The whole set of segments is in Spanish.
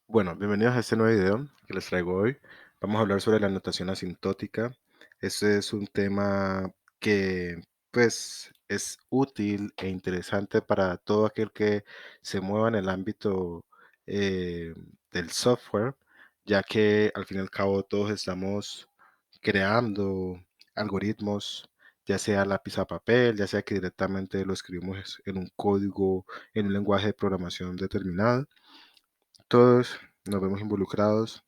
Bueno, bienvenidos a este nuevo video que les traigo hoy. Vamos a hablar sobre la notación asintótica. Este es un tema que pues es útil e interesante para todo aquel que se mueva en el ámbito eh, del software, ya que al fin y al cabo todos estamos creando algoritmos, ya sea a lápiz a papel, ya sea que directamente lo escribimos en un código, en un lenguaje de programación determinado. Todos nos vemos involucrados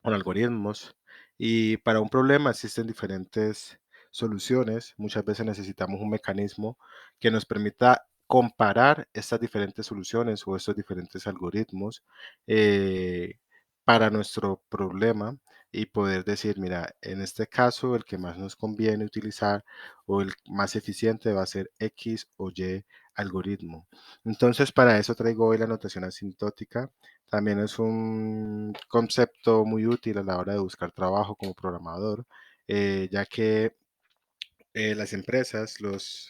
con algoritmos y para un problema existen diferentes soluciones. Muchas veces necesitamos un mecanismo que nos permita comparar estas diferentes soluciones o estos diferentes algoritmos eh, para nuestro problema y poder decir, mira, en este caso el que más nos conviene utilizar o el más eficiente va a ser X o Y algoritmo. Entonces, para eso traigo hoy la notación asintótica. También es un concepto muy útil a la hora de buscar trabajo como programador, ya que las empresas,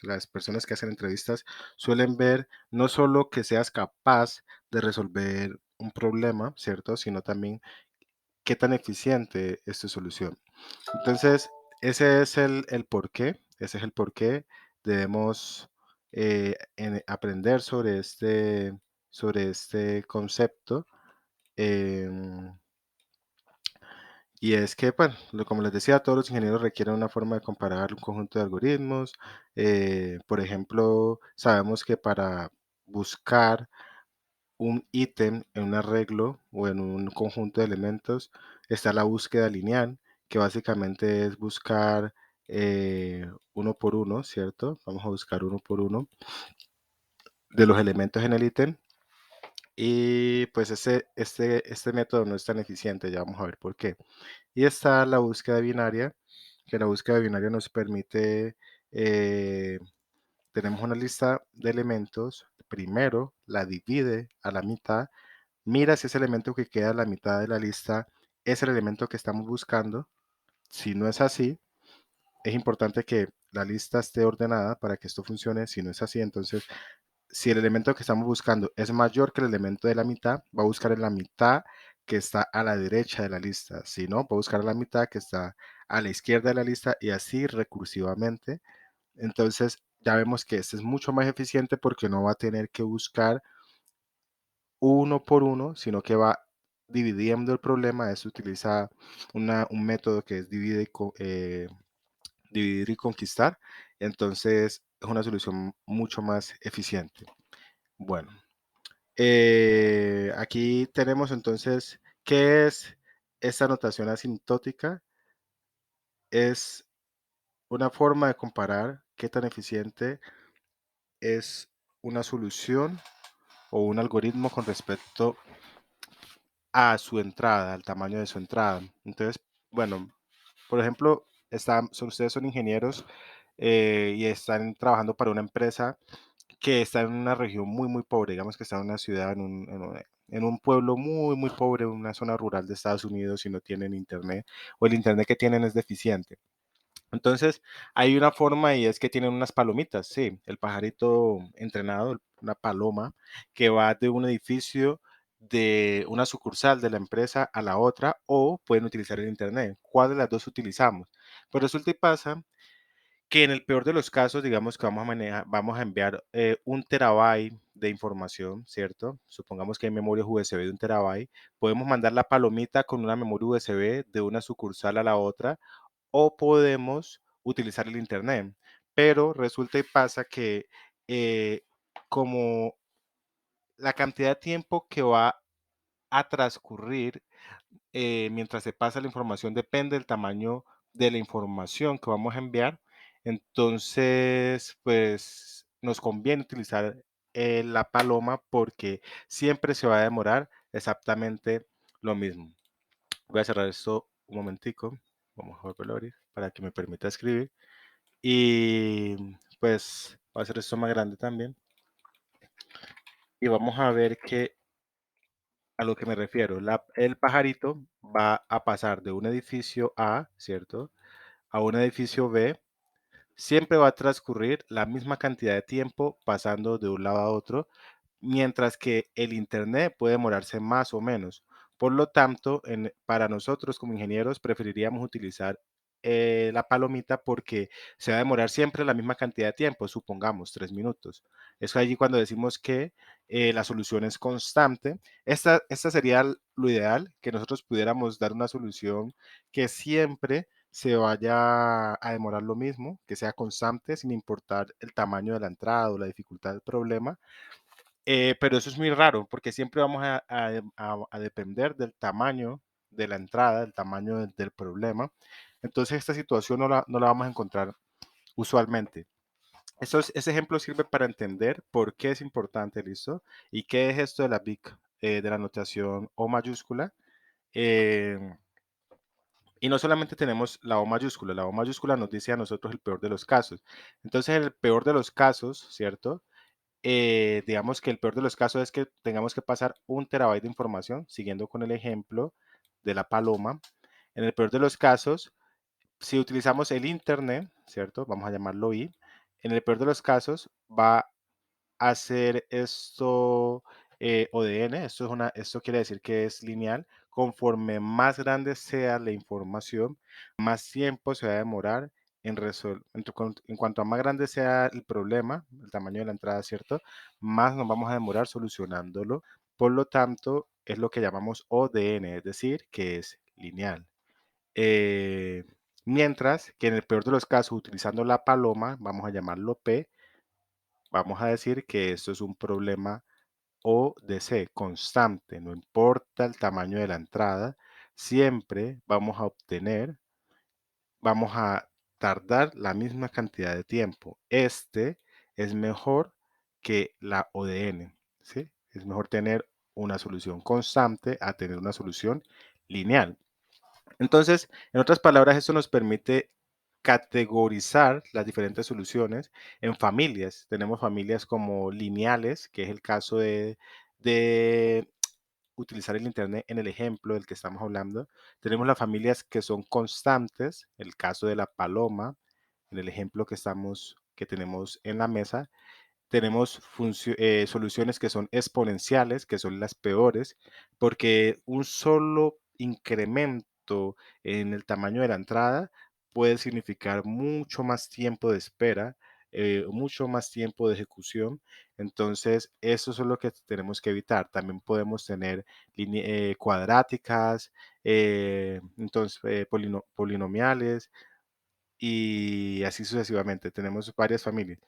las personas que hacen entrevistas suelen ver no solo que seas capaz de resolver un problema, ¿cierto? Sino también qué tan eficiente es tu solución. Entonces, ese es el por qué, ese es el por qué debemos aprender sobre este concepto. em, y es que, bueno, como les decía, todos los ingenieros requieren una forma de comparar un conjunto de algoritmos. Por ejemplo, sabemos que para buscar un ítem en un arreglo o en un conjunto de elementos está la búsqueda lineal, que básicamente es buscar uno por uno, ¿cierto? Vamos a buscar uno por uno de los elementos en el ítem. Y pues este método no es tan eficiente, ya vamos a ver por qué. Y está la búsqueda binaria, que la búsqueda binaria nos permite, tenemos una lista de elementos, primero la divide a la mitad, mira si ese elemento que queda a la mitad de la lista es el elemento que estamos buscando. Si no es así, es importante que la lista esté ordenada para que esto funcione. Si no es así, entonces si el elemento que estamos buscando es mayor que el elemento de la mitad, va a buscar en la mitad que está a la derecha de la lista. Si no, va a buscar la mitad que está a la izquierda de la lista y así recursivamente. Entonces, ya vemos que este es mucho más eficiente porque no va a tener que buscar uno por uno, sino que va dividiendo el problema. Eso utiliza un método que es dividir y conquistar. Entonces, es una solución mucho más eficiente. Bueno, aquí tenemos entonces, ¿qué es esta notación asintótica? Es una forma de comparar qué tan eficiente es una solución o un algoritmo con respecto a su entrada, al tamaño de su entrada. Entonces, bueno, por ejemplo, ustedes son ingenieros y están trabajando para una empresa que está en una región muy, muy pobre, digamos que está en una ciudad, en un pueblo muy, muy pobre, una zona rural de Estados Unidos y no tienen internet, o el internet que tienen es deficiente. Entonces, hay una forma y es que tienen unas palomitas, sí, el pajarito entrenado, una paloma, que va de un edificio de una sucursal de la empresa a la otra o pueden utilizar el internet. ¿Cuál de las dos utilizamos? Pues resulta y pasa que en el peor de los casos, digamos que vamos a enviar 1 terabyte de información, ¿cierto? Supongamos que hay memorias USB de 1 terabyte. Podemos mandar la palomita con una memoria USB de una sucursal a la otra o podemos utilizar el internet. Pero resulta y pasa que eh, como la cantidad de tiempo que va a transcurrir mientras se pasa la información depende del tamaño de la información que vamos a enviar. Entonces, pues nos conviene utilizar la paloma porque siempre se va a demorar exactamente lo mismo. Voy a cerrar esto un momentico. Vamos a volverlo a abrir para que me permita escribir. Y pues voy a hacer esto más grande también. Y vamos a ver que a lo que me refiero, el pajarito va a pasar de un edificio A, ¿cierto? A un edificio B, siempre va a transcurrir la misma cantidad de tiempo pasando de un lado a otro, mientras que el internet puede demorarse más o menos. Por lo tanto, para nosotros como ingenieros preferiríamos utilizar la palomita porque se va a demorar siempre la misma cantidad de tiempo, supongamos 3 minutos. Es allí cuando decimos que la solución es constante. Esta sería lo ideal, que nosotros pudiéramos dar una solución que siempre se vaya a demorar lo mismo, que sea constante sin importar el tamaño de la entrada o la dificultad del problema. Pero eso es muy raro porque siempre vamos a depender del tamaño de la entrada, del tamaño del problema. Entonces esta situación no la vamos a encontrar usualmente. Ese ejemplo sirve para entender por qué es importante, ¿listo? Y qué es esto de la big, de la notación O mayúscula. Eh, y no solamente tenemos la O mayúscula nos dice a nosotros el peor de los casos. Entonces, en el peor de los casos, ¿cierto? Digamos que el peor de los casos es que tengamos que pasar 1 terabyte de información, siguiendo con el ejemplo de la paloma. En el peor de los casos, si utilizamos el Internet, ¿cierto? Vamos a llamarlo I. En el peor de los casos, va hacer esto ODN, esto quiere decir que es lineal. Conforme más grande sea la información, más tiempo se va a demorar en resolver. En cuanto a más grande sea el problema, el tamaño de la entrada, ¿cierto? Más nos vamos a demorar solucionándolo. Por lo tanto, es lo que llamamos ODN, es decir, que es lineal. Eh, Mientras que en el peor de los casos, utilizando la paloma, vamos a llamarlo P, vamos a decir que esto es un problema ODC constante, no importa el tamaño de la entrada, siempre vamos a tardar la misma cantidad de tiempo. Este es mejor que la ODN, ¿sí? Es mejor tener una solución constante a tener una solución lineal. Entonces, en otras palabras, esto nos permite categorizar las diferentes soluciones en familias. Tenemos familias como lineales, que es el caso de utilizar el Internet en el ejemplo del que estamos hablando. Tenemos las familias que son constantes, el caso de la paloma, en el ejemplo que tenemos en la mesa. Tenemos soluciones que son exponenciales, que son las peores, porque un solo incremento en el tamaño de la entrada puede significar mucho más tiempo de espera, mucho más tiempo de ejecución. Entonces, eso es lo que tenemos que evitar. También podemos tener cuadráticas, entonces polinomiales y así sucesivamente. Tenemos varias familias.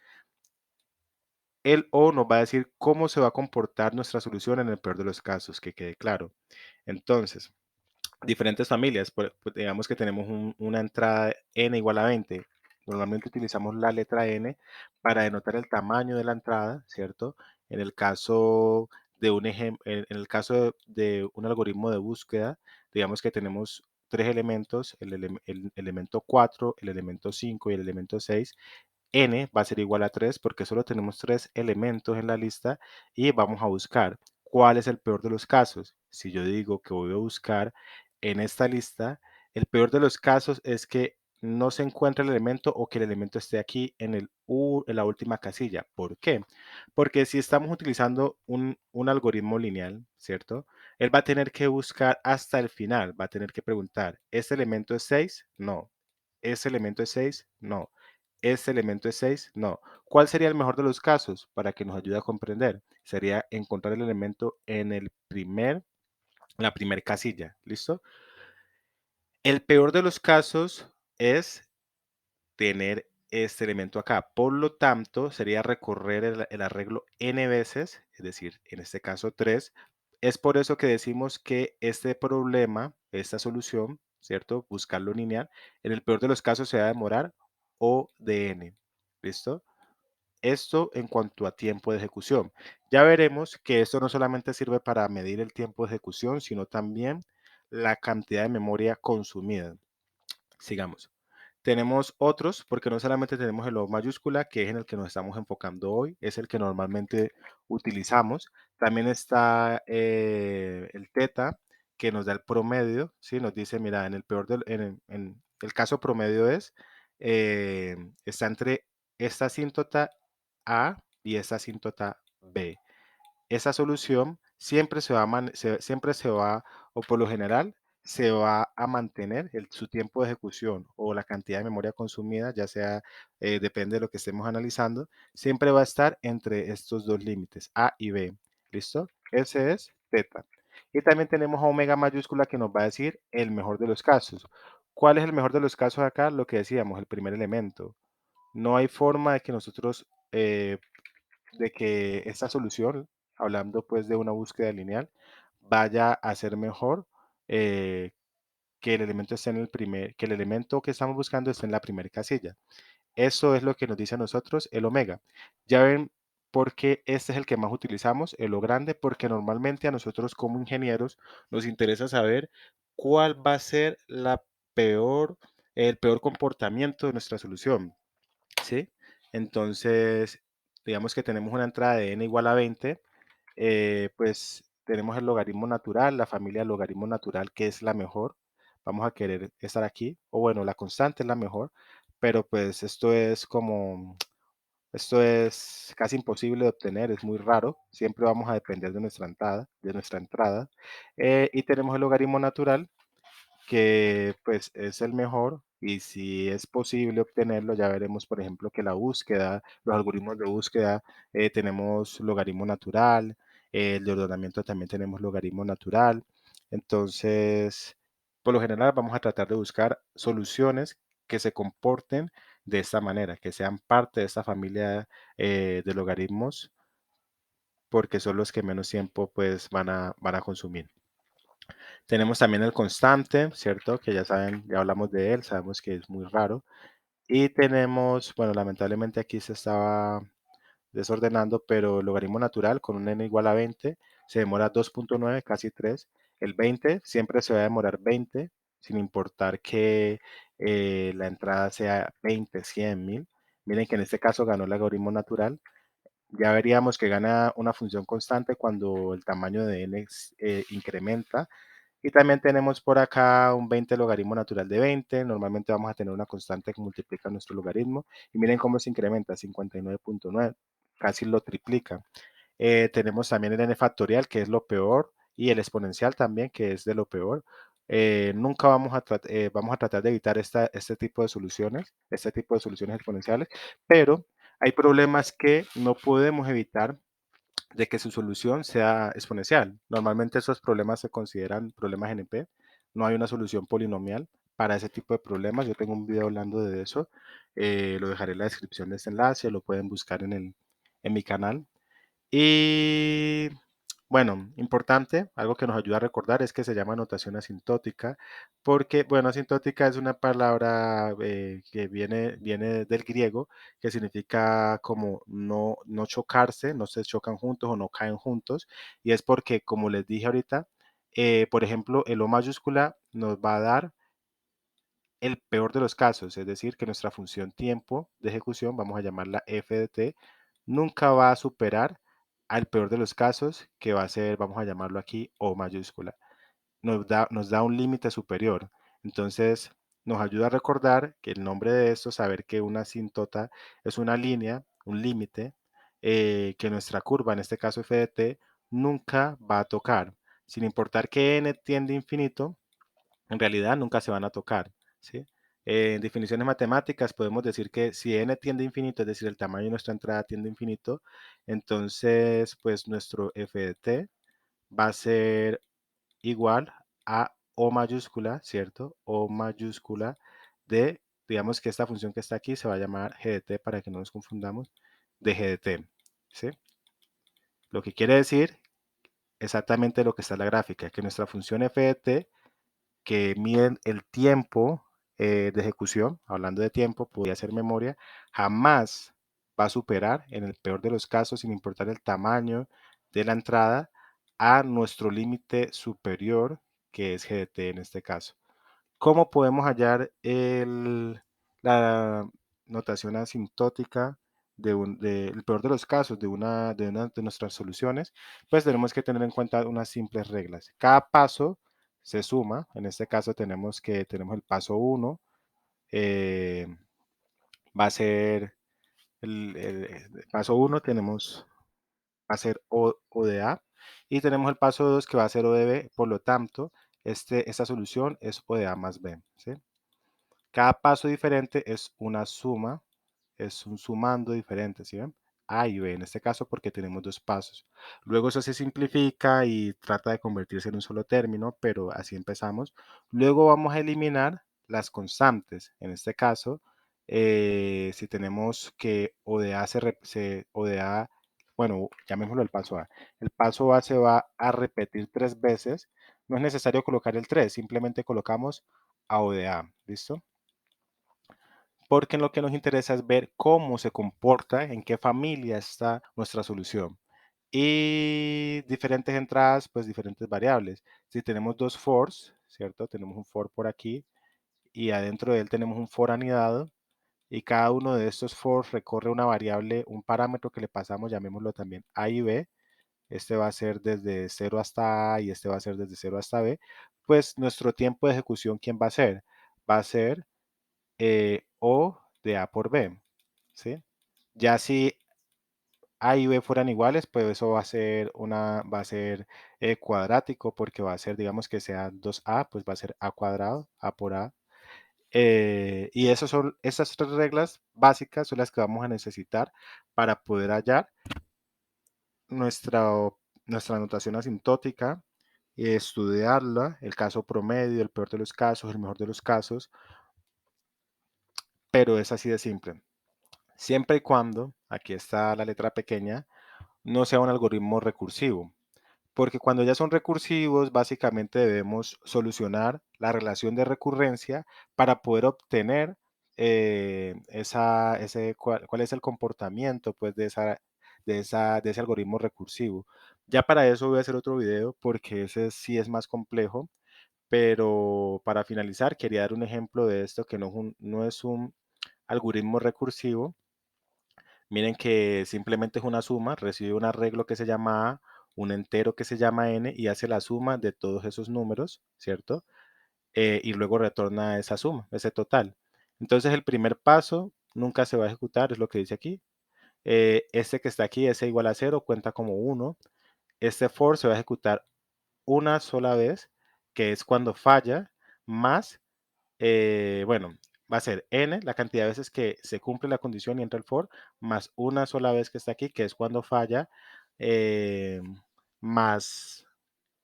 El O nos va a decir cómo se va a comportar nuestra solución en el peor de los casos, que quede claro. Entonces, diferentes familias, digamos que tenemos una entrada n igual a 20. Normalmente utilizamos la letra n para denotar el tamaño de la entrada, ¿cierto? En el caso de en el caso de un algoritmo de búsqueda, digamos que tenemos 3 elementos, el elemento 4, el elemento 5 y el elemento 6. N va a ser igual a 3 porque solo tenemos 3 elementos en la lista y vamos a buscar cuál es el peor de los casos. Si yo digo que voy a buscar en esta lista, el peor de los casos es que no se encuentra el elemento o que el elemento esté aquí en la última casilla. ¿Por qué? Porque si estamos utilizando un algoritmo lineal, ¿cierto? Él va a tener que buscar hasta el final, va a tener que preguntar, ¿este elemento es 6? No. ¿Ese elemento es 6? No. ¿Este elemento es 6? No. ¿Cuál sería el mejor de los casos para que nos ayude a comprender? Sería encontrar el elemento la primer casilla. ¿Listo? El peor de los casos es tener este elemento acá. Por lo tanto, sería recorrer el arreglo n veces, es decir, en este caso 3. Es por eso que decimos que este problema, esta solución, ¿cierto? Buscarlo lineal, en el peor de los casos se va a demorar O de n. ¿Listo? Esto en cuanto a tiempo de ejecución. Ya veremos que esto no solamente sirve para medir el tiempo de ejecución, sino también la cantidad de memoria consumida. Sigamos. Tenemos otros, porque no solamente tenemos el O mayúscula, que es en el que nos estamos enfocando hoy, es el que normalmente utilizamos. También está el teta, que nos da el promedio, ¿sí? Nos dice, mira, en el caso promedio está entre esta asíntota A y esta asíntota B. Esa solución siempre se va, o por lo general, se va a mantener su tiempo de ejecución o la cantidad de memoria consumida, ya sea, depende de lo que estemos analizando, siempre va a estar entre estos dos límites, A y B. ¿Listo? Ese es teta. Y también tenemos a omega mayúscula que nos va a decir el mejor de los casos. ¿Cuál es el mejor de los casos acá? Lo que decíamos, el primer elemento. No hay forma de que nosotros, de que esta solución, hablando pues de una búsqueda lineal, vaya a ser mejor, eh, que el elemento esté en que el elemento que estamos buscando esté en la primera casilla. Eso es lo que nos dice a nosotros el omega. Ya ven por qué este es el que más utilizamos, el O grande, porque normalmente a nosotros como ingenieros nos interesa saber cuál va a ser el peor comportamiento de nuestra solución. ¿Sí? Entonces, digamos que tenemos una entrada de n igual a 20, pues tenemos el logaritmo natural, la familia del logaritmo natural que es la mejor. Vamos a querer estar aquí, o bueno, la constante es la mejor, pero pues esto es casi imposible de obtener, es muy raro, siempre vamos a depender de nuestra entrada. Y tenemos el logaritmo natural, que pues es el mejor y si es posible obtenerlo, ya veremos, por ejemplo, que la búsqueda, los algoritmos de búsqueda, tenemos logaritmo natural, el de ordenamiento también tenemos logaritmo natural. Entonces, por lo general vamos a tratar de buscar soluciones que se comporten de esta manera, que sean parte de esta familia, de logaritmos, porque son los que menos tiempo pues van a consumir. Tenemos también el constante, ¿cierto? Que ya saben, ya hablamos de él, sabemos que es muy raro. Y tenemos, bueno, lamentablemente aquí se estaba desordenando, pero el logaritmo natural con un n igual a 20 se demora 2.9, casi 3. El 20 siempre se va a demorar 20, sin importar que, la entrada sea 20, 100, 1000. Miren que en este caso ganó el logaritmo natural. Ya veríamos que gana una función constante cuando el tamaño de n incrementa, y también tenemos por acá un 20 logaritmo natural de 20. Normalmente vamos a tener una constante que multiplica nuestro logaritmo. Y miren cómo se incrementa, 59.9, casi lo triplica. Tenemos también el n factorial, que es lo peor, y el exponencial también, que es de lo peor. Nunca vamos a tratar de evitar este tipo de soluciones exponenciales, pero hay problemas que no podemos evitar de que su solución sea exponencial. Normalmente esos problemas se consideran problemas NP. No hay una solución polinomial para ese tipo de problemas. Yo tengo un video hablando de eso. Lo dejaré en la descripción de este enlace. Lo pueden buscar en mi canal. Y bueno, importante, algo que nos ayuda a recordar es que se llama notación asintótica, porque, bueno, asintótica es una palabra, que viene del griego, que significa como no chocarse, no se chocan juntos o no caen juntos, y es porque, como les dije ahorita, por ejemplo, el O mayúscula nos va a dar el peor de los casos, es decir, que nuestra función tiempo de ejecución, vamos a llamarla f de t, nunca va a superar al peor de los casos, que va a ser, vamos a llamarlo aquí, O mayúscula. Nos da un límite superior. Entonces, nos ayuda a recordar que el nombre de esto, saber que una asíntota es una línea, un límite, que nuestra curva, en este caso f de t, nunca va a tocar. Sin importar que n tiende a infinito, en realidad nunca se van a tocar, ¿sí? En definiciones matemáticas podemos decir que si n tiende a infinito, es decir, el tamaño de nuestra entrada tiende a infinito, entonces pues nuestro f de t va a ser igual a O mayúscula, ¿cierto? O mayúscula de, digamos que esta función que está aquí se va a llamar g de t para que no nos confundamos, de g de t, ¿sí? Lo que quiere decir exactamente lo que está en la gráfica, que nuestra función f de t que miden el tiempo, de ejecución, hablando de tiempo, podría ser memoria, jamás va a superar, en el peor de los casos, sin importar el tamaño de la entrada, a nuestro límite superior, que es GDT en este caso. ¿Cómo podemos hallar la notación asintótica del peor de los casos de una de nuestras soluciones? Pues tenemos que tener en cuenta unas simples reglas. Cada paso se suma. En este caso tenemos el paso 1. Va a ser el paso 1, tenemos va a ser O de A. Y tenemos el paso 2 que va a ser O de B. Por lo tanto, esta solución es O de A más B. ¿Sí? Cada paso diferente es una suma, es un sumando diferente, ¿sí ven? A y B en este caso porque tenemos dos pasos. Luego eso se simplifica y trata de convertirse en un solo término, pero así empezamos. Luego vamos a eliminar las constantes. En este caso, si tenemos que O de A O de A, bueno, llamémoslo el paso A. El paso A se va a repetir 3 veces. No es necesario colocar el 3, simplemente colocamos A O de A. ¿Listo? Porque lo que nos interesa es ver cómo se comporta, en qué familia está nuestra solución. Y diferentes entradas, pues diferentes variables. Si tenemos dos fors, ¿cierto? Tenemos un for por aquí y adentro de él tenemos un for anidado y cada uno de estos fors recorre una variable, un parámetro que le pasamos, llamémoslo también A y B. Este va a ser desde 0 hasta A y este va a ser desde 0 hasta B. Pues nuestro tiempo de ejecución, ¿quién va a ser? Va a ser O de A por B, ¿sí? Ya si A y B fueran iguales, pues eso va a ser cuadrático porque va a ser, digamos que sea 2A, pues va a ser A cuadrado, A por A. Y esas tres reglas básicas son las que vamos a necesitar para poder hallar nuestra, nuestra notación asintótica y estudiarla, el caso promedio, el peor de los casos, el mejor de los casos, pero es así de simple. Siempre y cuando, aquí está la letra pequeña, no sea un algoritmo recursivo. Porque cuando ya son recursivos, básicamente debemos solucionar la relación de recurrencia para poder obtener cuál es el comportamiento pues, de ese algoritmo recursivo. Ya para eso voy a hacer otro video porque ese sí es más complejo, pero para finalizar quería dar un ejemplo de esto que no es un algoritmo recursivo. Miren que simplemente es una suma, recibe un arreglo que se llama A, un entero que se llama N y hace la suma de todos esos números, ¿cierto? Y luego retorna esa suma, ese total. Entonces el primer paso nunca se va a ejecutar, es lo que dice aquí. Este que está aquí, ese igual a 0, cuenta como 1. Este for se va a ejecutar una sola vez, que es cuando falla, más bueno, va a ser n, la cantidad de veces que se cumple la condición y entra el for, más una sola vez que está aquí, que es cuando falla, eh, más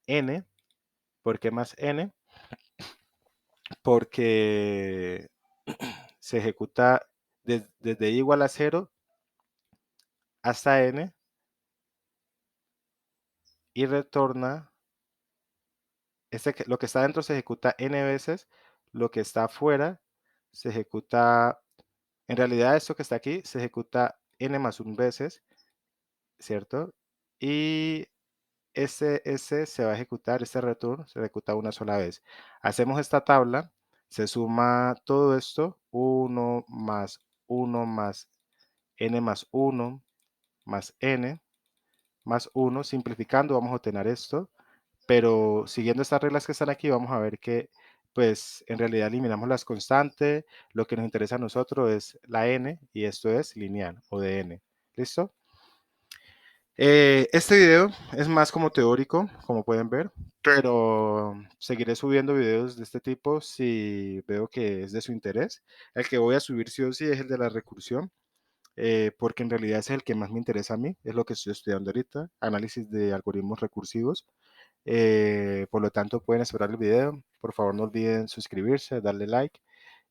n. ¿Por qué más n? Porque se ejecuta desde i igual a 0 hasta n y retorna, lo que está dentro se ejecuta n veces, lo que está afuera se ejecuta, en realidad esto que está aquí se ejecuta n más 1 veces, ¿cierto? Y ese se va a ejecutar, este return se ejecuta una sola vez. Hacemos esta tabla, se suma todo esto, uno más n más uno más n más uno, simplificando vamos a obtener esto, pero siguiendo estas reglas que están aquí vamos a ver que pues en realidad eliminamos las constantes, lo que nos interesa a nosotros es la n y esto es lineal o de n. ¿Listo? Este video es más como teórico, como pueden ver, pero seguiré subiendo videos de este tipo si veo que es de su interés. El que voy a subir sí o sí es el de la recursión, porque en realidad es el que más me interesa a mí, es lo que estoy estudiando ahorita, análisis de algoritmos recursivos. Por lo tanto, pueden esperar el video. Por favor, no olviden suscribirse, darle like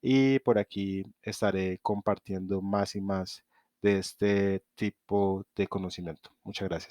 y por aquí estaré compartiendo más y más de este tipo de conocimiento. Muchas gracias.